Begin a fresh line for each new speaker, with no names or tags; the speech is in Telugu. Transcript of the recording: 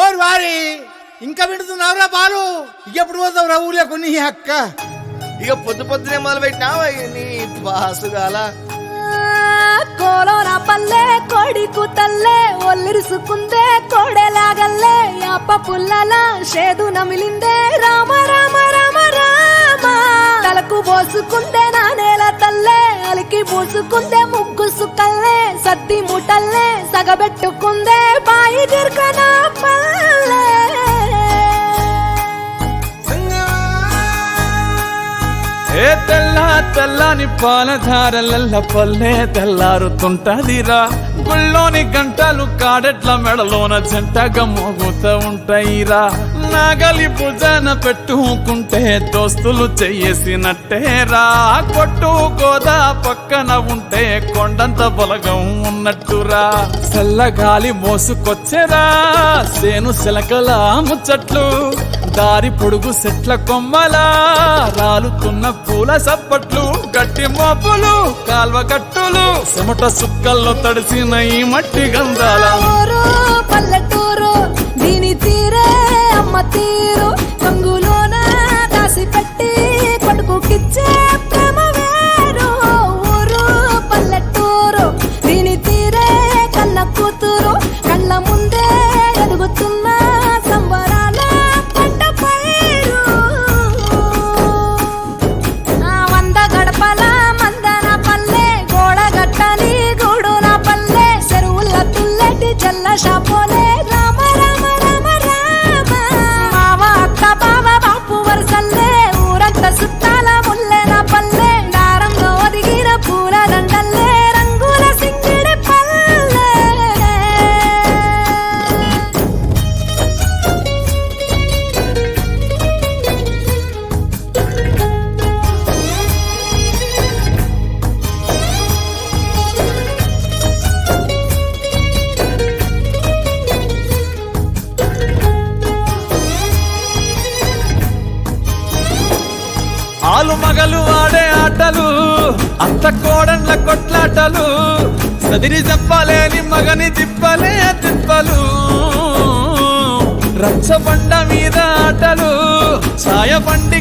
ఓరి వారి ఇంకా వింటున్నావురా బాలు? ఎప్పుడు పోతావురా ఊళ్ళో కొన్ని అక్క?
ఇక పొద్దు పొద్దునే మొదలు పెట్టినావా నీ బాసుగాల?
కోలోన పల్లె కొడికు తల్లే ఒల్లిరుసుకుందే కోడెలాగల్లే యాప పుల్లల షేదు నమిలిందే రామ రామ రామ రామ తలకు పోసుకుందే నా నేల తల్లే అలికి పూసుకుందే ముగ్గు సుక్కల్లే సద్ది ముటల్లే సగబెట్టుకుందే బాయి దిర్కన పల్లె
ఏ తెల్ల తెల్లని పాలధారలల్ల పల్లె తెల్లారుతుంటదిరా గుళ్ళోని గంటలు కాడెట్ల మెడలోన జంటగా మోగుతూ ఉంటాయిరా నాగలి భుజాన పెట్టుకుంటే దోస్తులు చెయ్యేసినట్టేరా కొట్టు గోదా పక్కన ఉంటే కొండంత బలగం ఉన్నట్టురా చల్లగాలి మోసుకొచ్చేరా సేను శిలకల ముచ్చట్లు దారి పొడుగు చెట్ల కొమ్మలా రాలుతున్న పూల సప్పట్లు గట్టి మోపులు కాల్వ గట్టులు చెమట సుక్కల్లో తడిసిన ఈ మట్టి గంధాల
పల్లెటూరు దీని తీరే అమ్మ తీరు కంగులోన దాసి పెట్టి కొడుకుకిచ్చే ప్రేమ వేరు ఊరు పల్లెటూరు దీని తీరే కన్న కూతురు కళ్ళ ముందే ఎదుగుతున్న సంబరాల పంట పైరు వంద గడపల మందన పల్లె గోడ గట్టని గూడు నా పల్లె చెరువుల తుల్లటి జల్ల షాపోలే రామ రామ రామ రామ మావ అత్త బావ బాపు వరసల్లే ఊరంత సుట్టాల ముల్లె నా పల్లె దారంలో ఒదిగిన పూల దండల్లే రంగుల సింగిడి పల్లె
ఆలు మగలు ఆడే ఆటలు అత్త కోడన్ల కొట్లాటలు సదిరి చెప్పలేని మగని తిప్పలే తిప్పలు రచ్చబండ మీద ఆటలు ఛాయ బండి